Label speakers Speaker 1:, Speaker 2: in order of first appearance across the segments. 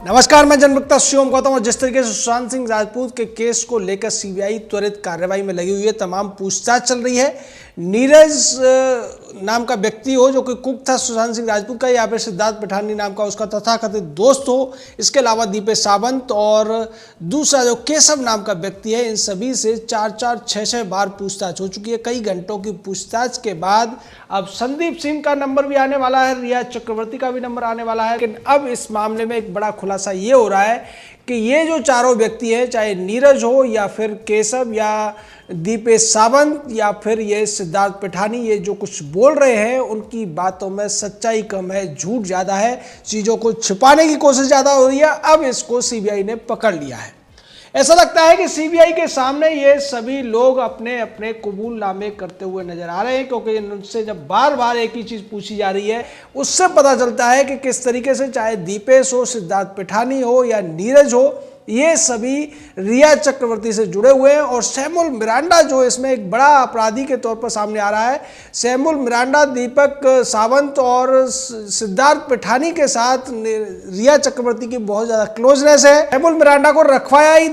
Speaker 1: नमस्कार, मैं जनवक्ता शिवम गौतम। और जिस तरीके से सुशांत सिंह राजपूत के केस को लेकर सीबीआई त्वरित कार्रवाई में लगी हुई है, तमाम पूछताछ चल रही है। नीरज नाम का व्यक्ति हो जो कि कुक था सुशांत सिंह राजपूत का, या फिर सिद्धार्थ पिठानी नाम का उसका तथाकथित दोस्त हो, इसके अलावा दीपेश सावंत और दूसरा जो केशव नाम का व्यक्ति है, इन सभी से 4-6 बार पूछताछ हो चुकी है। कई घंटों की पूछताछ के बाद अब संदीप सिंह का नंबर भी आने वाला है, रिया चक्रवर्ती का भी नंबर आने वाला है। लेकिन अब इस मामले में एक बड़ा खुलासा ये हो रहा है कि ये जो चारों व्यक्ति हैं, चाहे नीरज हो या फिर केशव या दीपेश सावंत या फिर ये सिद्धार्थ पिठानी, ये जो कुछ बोल रहे हैं उनकी बातों में सच्चाई कम है, झूठ ज़्यादा है, चीज़ों को छिपाने की कोशिश ज़्यादा हो रही है। अब इसको सीबीआई ने पकड़ लिया है। ऐसा लगता है कि सीबीआई के सामने ये सभी लोग अपने अपने कबूलनामे करते हुए नजर आ रहे हैं, क्योंकि उनसे जब बार बार एक ही चीज़ पूछी जा रही है, उससे पता चलता है कि किस तरीके से चाहे दीपेश हो, सिद्धार्थ पिठानी हो या नीरज हो, ये सभी रिया चक्रवर्ती से जुड़े हुए हैं। और सैमुअल मिरांडा जो इसमें एक बड़ा अपराधी के तौर पर सामने आ रहा है। सैमुअल मिरांडा दीपक सावंत और सिद्धार्थ पिठानी के साथ रिया चक्रवर्ती की बहुत ज़्यादा क्लोजनेस है। सैमुअल मिरांडा को रखवाया ही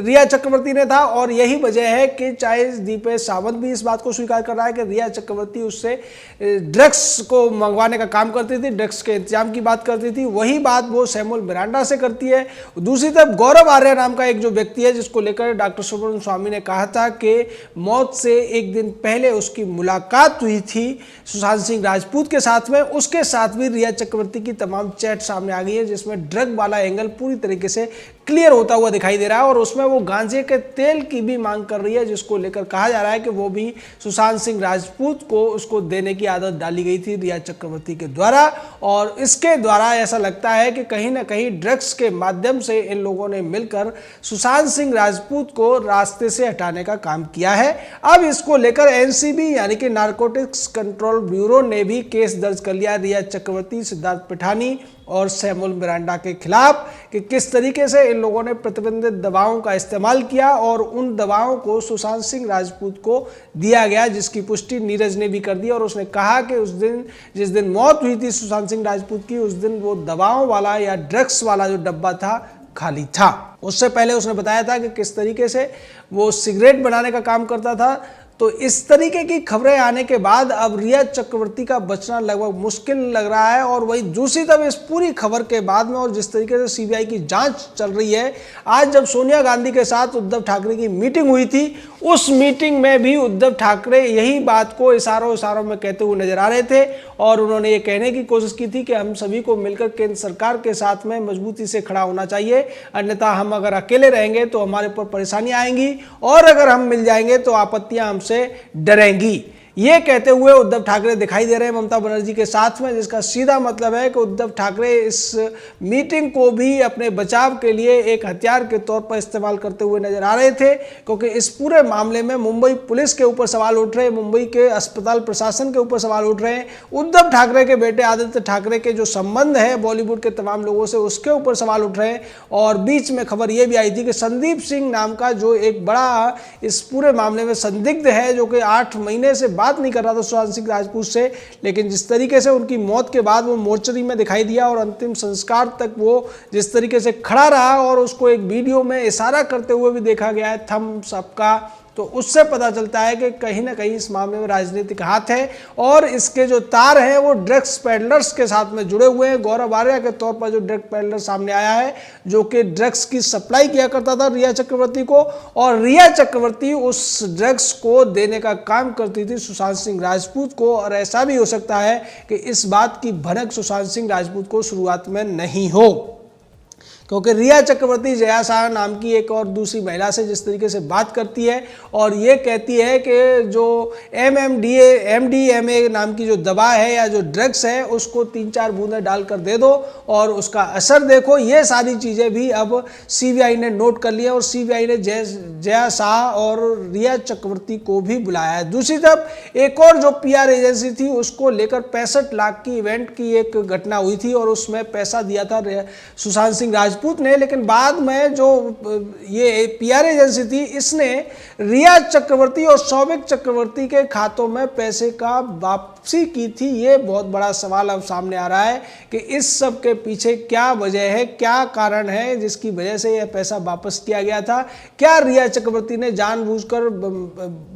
Speaker 1: रिया चक्रवर्ती ने था, और यही वजह है कि चाहे दीपेश सावंत भी इस बात को स्वीकार कर रहा है कि रिया चक्रवर्ती उससे ड्रग्स को मंगवाने का काम करती थी, ड्रग्स के इंतजाम की बात करती थी, वही बात वो सैमुअल मिरांडा से करती है। दूसरी तरफ गौरव आर्य नाम का एक जो व्यक्ति है, जिसको लेकर डॉक्टर सुब्रमण्यम स्वामी ने कहा था कि मौत से एक दिन पहले उसकी मुलाकात हुई थी सुशांत सिंह राजपूत के साथ में, उसके साथ भी रिया चक्रवर्ती की तमाम चैट सामने आ गई है, जिसमें ड्रग वाला एंगल पूरी तरीके से क्लियर होता हुआ दिखाई दे रहा है। और उसमें वो गांजे के तेल की भी मांग कर रही है, जिसको लेकर कहा जा रहा है कि वो भी सुशांत सिंह राजपूत को उसको देने की आदत डाली गई थी रिया चक्रवर्ती के द्वारा। और इसके द्वारा ऐसा लगता है कि कहीं ना कहीं ड्रग्स के माध्यम से इन लोगों ने मिलकर सुशांत सिंह राजपूत को रास्ते से हटाने का काम किया है। अब इसको लेकर एनसीबी यानी कि नारकोटिक्स कंट्रोल ब्यूरो ने भी केस दर्ज कर लिया रिया चक्रवर्ती, सिद्धार्थ पिठानी और सैमुअल मिरांडा के खिलाफ, कि किस तरीके से इन लोगों ने प्रतिबंधित दवाओं का इस्तेमाल किया और उन दवाओं को सुशांत सिंह राजपूत को दिया गया, जिसकी पुष्टि नीरज ने भी कर दी। और उसने कहा कि उस दिन जिस दिन मौत हुई थी सुशांत सिंह राजपूत की, उस दिन वो दवाओं वाला या ड्रग्स वाला जो डब्बा था खाली था। उससे पहले उसने बताया था कि किस तरीके से वो सिगरेट बनाने का काम करता था। तो इस तरीके की खबरें आने के बाद अब रिया चक्रवर्ती का बचना लगभग मुश्किल लग रहा है। और वही दूसरी तरफ इस पूरी खबर के बाद में और जिस तरीके से सीबीआई की जांच चल रही है, आज जब सोनिया गांधी के साथ उद्धव ठाकरे की मीटिंग हुई थी, उस मीटिंग में भी उद्धव ठाकरे यही बात को इशारों में कहते हुए नजर आ रहे थे। और उन्होंने ये कहने की कोशिश की थी कि हम सभी को मिलकर केंद्र सरकार के साथ में मजबूती से खड़ा होना चाहिए, अन्यथा हम अगर अकेले रहेंगे तो हमारे ऊपर परेशानी आएंगी, और अगर हम मिल जाएंगे तो आपत्तियां हमसे डरेंगी। ये कहते हुए उद्धव ठाकरे दिखाई दे रहे हैं ममता बनर्जी के साथ में, जिसका सीधा मतलब है कि उद्धव ठाकरे इस मीटिंग को भी अपने बचाव के लिए एक हथियार के तौर पर इस्तेमाल करते हुए नजर आ रहे थे। क्योंकि इस पूरे मामले में मुंबई पुलिस के ऊपर सवाल उठ रहे हैं, मुंबई के अस्पताल प्रशासन के ऊपर सवाल उठ रहे हैं, उद्धव ठाकरे के बेटे आदित्य ठाकरे के जो संबंध है बॉलीवुड के तमाम लोगों से, उसके ऊपर सवाल उठ रहे हैं। और बीच में खबर यह भी आई थी कि संदीप सिंह नाम का जो एक बड़ा इस पूरे मामले में संदिग्ध है, जो कि 8 महीने से बात नहीं कर रहा था सुशांत सिंह राजपूत से, लेकिन जिस तरीके से उनकी मौत के बाद वो मोर्चरी में दिखाई दिया और अंतिम संस्कार तक वो जिस तरीके से खड़ा रहा, और उसको एक वीडियो में इशारा करते हुए भी देखा गया है थम्स अप का, तो उससे पता चलता है कि कहीं ना कहीं इस मामले में राजनीतिक हाथ है। और इसके जो तार हैं वो ड्रग्स पेडलर्स के साथ में जुड़े हुए हैं। गौरव आर्य के तौर पर जो ड्रग पेडलर सामने आया है, जो कि ड्रग्स की सप्लाई किया करता था रिया चक्रवर्ती को, और रिया चक्रवर्ती उस ड्रग्स को देने का काम करती थी सुशांत सिंह राजपूत को। और ऐसा भी हो सकता है कि इस बात की भनक सुशांत सिंह राजपूत को शुरुआत में नहीं हो, क्योंकि रिया चक्रवर्ती जया शाह नाम की एक और दूसरी महिला से जिस तरीके से बात करती है और ये कहती है कि जो MDMA नाम की जो दवा है या जो ड्रग्स है, उसको 3-4 बूंदें डालकर दे दो और उसका असर देखो, ये सारी चीज़ें भी अब सीबीआई ने नोट कर लिया। और सीबीआई ने जया शाह और रिया चक्रवर्ती को भी बुलाया है। दूसरी तरफ एक और जो PR एजेंसी थी, उसको लेकर 65 लाख की इवेंट की एक घटना हुई थी, और उसमें पैसा दिया था सुशांत सिंह राजपूत राजपूत ने, लेकिन बाद में जो ये पीआर एजेंसी थी इसने रिया चक्रवर्ती और सौविक चक्रवर्ती के खातों में पैसे का वापसी की थी। ये बहुत बड़ा सवाल अब सामने आ रहा है कि इस सब के पीछे क्या वजह है, क्या कारण है जिसकी वजह से यह पैसा वापस किया गया था। क्या रिया चक्रवर्ती ने जानबूझकर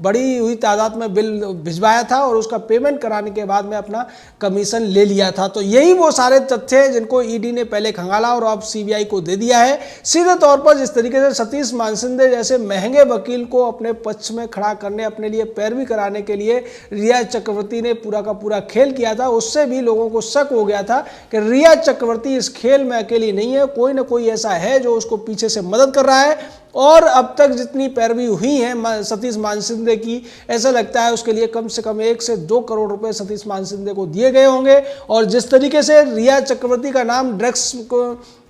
Speaker 1: बड़ी हुई तादाद में बिल भिजवाया था और उसका पेमेंट कराने के बाद में अपना कमीशन ले लिया था? तो यही वो सारे तथ्य हैं जिनको ईडी ने पहले खंगाला और अब सीबीआई को दे दिया है। सीधे तौर पर जिस तरीके से सतीश मानसिंदे जैसे महंगे वकील को अपने पक्ष में खड़ा करने, अपने लिए पैरवी कराने के लिए रिया चक्रवर्ती ने पूरा का पूरा खेल किया था, उससे भी लोगों को शक हो गया था कि रिया चक्रवर्ती इस खेल में अकेली नहीं है, कोई ना कोई ऐसा है जो उसको पीछे से मदद कर रहा है। और अब तक जितनी पैरवी हुई है सतीश मानसिंदे की, ऐसा लगता है उसके लिए कम से कम 1 से 2 करोड़ रुपए सतीश मानसिंदे को दिए गए होंगे। और जिस तरीके से रिया चक्रवर्ती का नाम ड्रग्स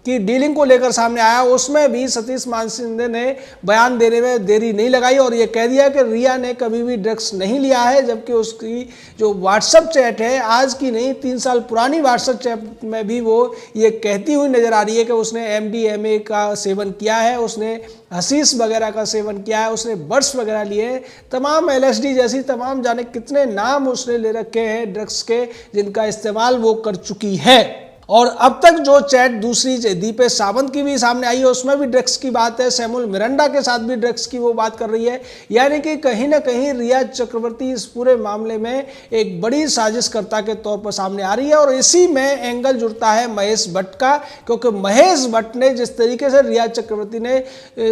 Speaker 1: की डीलिंग को लेकर सामने आया, उसमें भी सतीश मानसिंदे ने बयान देने में देरी नहीं लगाई और ये कह दिया कि रिया ने कभी भी ड्रग्स नहीं लिया है, जबकि उसकी जो व्हाट्सएप चैट है, आज की नहीं 3 साल पुरानी व्हाट्सएप चैट में भी वो ये कहती हुई नजर आ रही है कि उसने MDMA का सेवन किया है, उसने हशीश वगैरह का सेवन किया है, उसने बर्ड्स वगैरह लिए, तमाम LSD जैसी तमाम जाने कितने नाम उसने ले रखे हैं ड्रग्स के, जिनका इस्तेमाल वो कर चुकी है। और अब तक जो चैट दूसरी दीपेश सावंत की भी सामने आई है, उसमें भी ड्रग्स की बात है, सैमुअल मिरांडा के साथ भी ड्रग्स की वो बात कर रही है। यानी कि कहीं ना कहीं रिया चक्रवर्ती इस पूरे मामले में एक बड़ी साजिशकर्ता के तौर पर सामने आ रही है। और इसी में एंगल जुड़ता है महेश भट्ट का, क्योंकि महेश भट्ट ने जिस तरीके से रिया चक्रवर्ती ने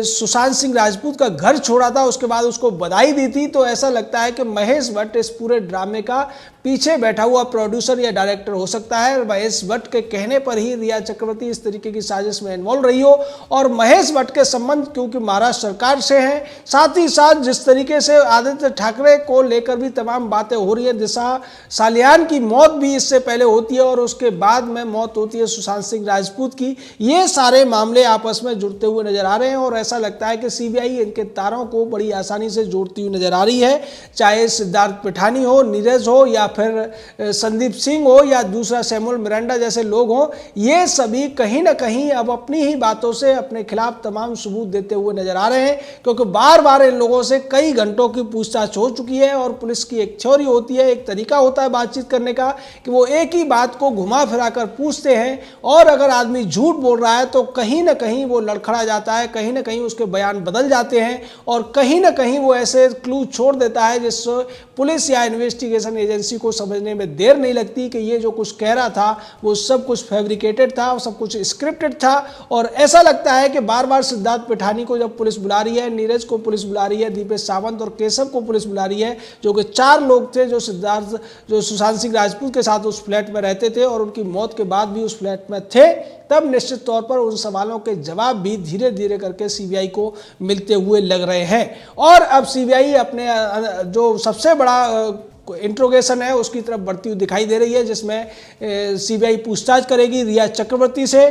Speaker 1: सुशांत सिंह राजपूत का घर छोड़ा था, उसके बाद उसको बधाई दी थी, तो ऐसा लगता है कि महेश भट्ट इस पूरे ड्रामे का पीछे बैठा हुआ प्रोड्यूसर या डायरेक्टर हो सकता है। महेश भट्ट के कहने पर ही रिया चक्रवर्ती इस तरीके की साजिश में इन्वॉल्व रही हो। और महेश भट्ट के संबंध क्योंकि महाराष्ट्र सरकार से हैं, साथ ही साथ जिस तरीके से आदित्य ठाकरे को लेकर भी तमाम बातें हो रही है, दिशा सालियान की मौत भी इससे पहले होती है और उसके बाद में मौत होती है सुशांत सिंह राजपूत की, ये सारे मामले आपस में जुड़ते हुए नजर आ रहे हैं। और ऐसा लगता है कि सीबीआई इनके तारों को बड़ी आसानी से जोड़ती हुई नजर आ रही है, चाहे सिद्धार्थ पिठानी हो, नीरज हो, या फिर संदीप सिंह हो, या दूसरा सैमुअल मिरांडा जैसे लोग हों, ये सभी कहीं ना कहीं अब अपनी ही बातों से अपने खिलाफ तमाम सबूत देते हुए नजर आ रहे हैं। क्योंकि बार बार इन लोगों से कई घंटों की पूछताछ हो चुकी है और पुलिस की एक थ्योरी होती है, एक तरीका होता है बातचीत करने का कि वो एक ही बात को घुमा फिरा कर पूछते हैं और अगर आदमी झूठ बोल रहा है तो कहीं ना कहीं वो लड़खड़ा जाता है, कहीं ना कहीं उसके बयान बदल जाते हैं और कहीं ना कहीं वो ऐसे क्लू छोड़ देता है जिससे पुलिस या इन्वेस्टिगेशन एजेंसी को समझने में देर नहीं लगती कि ये जो कुछ कह रहा था वो सब कुछ फैब्रिकेटेड था, सब कुछ स्क्रिप्टेड था। और ऐसा लगता है कि बार बार सिद्धार्थ पिठानी को जब पुलिस बुला रही है, नीरज को पुलिस बुला रही है, दीपेश सावंत और केशव को पुलिस बुला रही है, जो कि 4 लोग थे जो सुशांत सिंह राजपूत के साथ उस फ्लैट में रहते थे और उनकी मौत के बाद भी उस फ्लैट में थे, तब निश्चित तौर पर उन सवालों के जवाब भी धीरे धीरे करके सीबीआई को मिलते हुए लग रहे हैं। और अब सीबीआई अपने जो सबसे बड़ा इंट्रोगेशन है उसकी तरफ बढ़ती हुई दिखाई दे रही है, जिसमें सीबीआई पूछताछ करेगी रिया चक्रवर्ती से,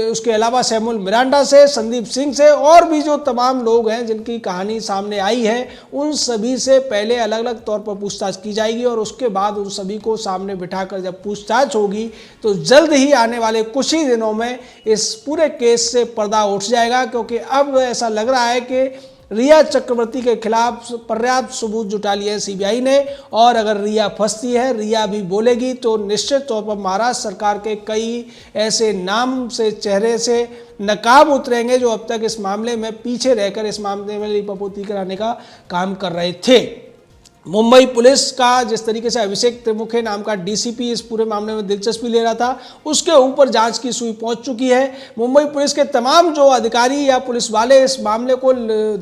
Speaker 1: उसके अलावा सैमुअल मिरांडा से, संदीप सिंह से और भी जो तमाम लोग हैं जिनकी कहानी सामने आई है, उन सभी से पहले अलग अलग तौर पर पूछताछ की जाएगी और उसके बाद उन सभी को सामने बिठाकर जब पूछताछ होगी तो जल्द ही आने वाले कुछ ही दिनों में इस पूरे केस से पर्दा उठ जाएगा। क्योंकि अब ऐसा लग रहा है कि रिया चक्रवर्ती के खिलाफ पर्याप्त सबूत जुटा लिए है सीबीआई ने और अगर रिया फंसती है, रिया भी बोलेगी तो निश्चित तौर पर महाराष्ट्र सरकार के कई ऐसे नाम से चेहरे से नकाब उतरेंगे जो अब तक इस मामले में पीछे रहकर इस मामले में लिपापोती कराने का काम कर रहे थे। मुंबई पुलिस का जिस तरीके से अभिषेक त्रिमुखे नाम का डीसीपी इस पूरे मामले में दिलचस्पी ले रहा था, उसके ऊपर जांच की सुई पहुंच चुकी है। मुंबई पुलिस के तमाम जो अधिकारी या पुलिस वाले इस मामले को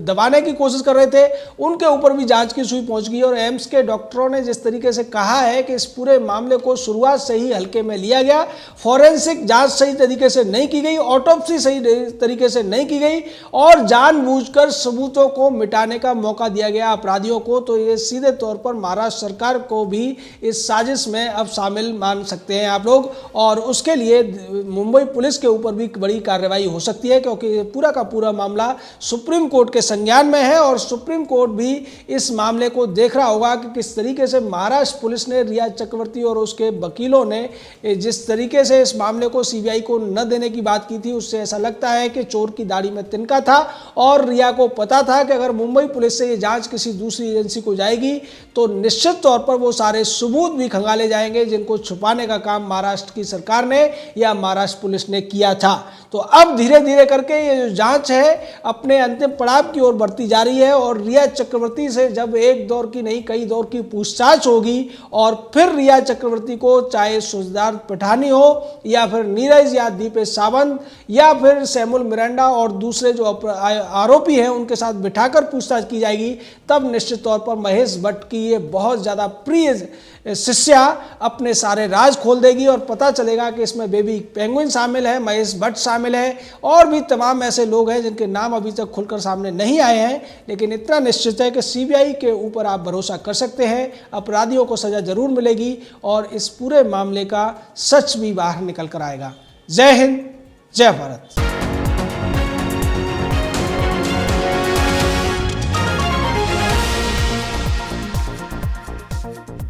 Speaker 1: दबाने की कोशिश कर रहे थे, उनके ऊपर भी जांच की सुई पहुंच गई और एम्स के डॉक्टरों ने जिस तरीके से कहा है कि इस पूरे मामले को शुरुआत से ही हल्के में लिया गया, फॉरेंसिक जाँच सही तरीके से नहीं की गई, ऑटोप्सी सही तरीके से नहीं की गई और जानबूझकर सबूतों को मिटाने का मौका दिया गया अपराधियों को, तो ये सीधे सीधे तौर पर महाराष्ट्र सरकार को भी इस साजिश में अब शामिल मान सकते हैं आप लोग, और उसके लिए मुंबई पुलिस के ऊपर भी बड़ी कार्रवाई हो सकती है, क्योंकि पूरा का पूरा मामला सुप्रीम कोर्ट के संज्ञान में है और सुप्रीम कोर्ट भी इस मामले को देख रहा होगा कि किस तरीके से महाराष्ट्र पुलिस ने रिया चक्रवर्ती और उसके वकीलों ने जिस तरीके से इस मामले को सीबीआई को न देने की बात की थी, उससे ऐसा लगता है कि चोर की दाढ़ी में तिनका था और रिया को पता था कि अगर मुंबई पुलिस से ये जांच किसी दूसरी एजेंसी को जाएगी तो निश्चित तौर पर वो सारे सबूत भी खंगाले जाएंगे जिनको छुपाने का काम महाराष्ट्र की सरकार ने या महाराष्ट्र पुलिस ने किया था। तो अब धीरे धीरे करके ये जो जांच है अपने अंतिम पड़ाव की ओर बढ़ती जा रही है और रिया चक्रवर्ती से जब एक दौर की नहीं कई दौर की पूछताछ होगी और फिर रिया चक्रवर्ती को चाहे सिद्धार्थ पिठानी हो या फिर नीरज या दीपेश सावंत या फिर सैमुअल मिरांडा और दूसरे जो आरोपी हैं उनके साथ बिठाकर पूछताछ की जाएगी, तब निश्चित तौर पर महेश भट्ट की ये बहुत ज़्यादा प्रिय शिष्या अपने सारे राज खोल देगी और पता चलेगा कि इसमें बेबी पेंगुइन शामिल है, महेश भट्ट शामिल है और भी तमाम ऐसे लोग हैं जिनके नाम अभी तक खुलकर सामने नहीं आए हैं। लेकिन इतना निश्चित है कि सीबीआई के ऊपर आप भरोसा कर सकते हैं, अपराधियों को सजा जरूर मिलेगी और इस पूरे मामले का सच भी बाहर निकल कर आएगा। जय हिंद, जय भारत।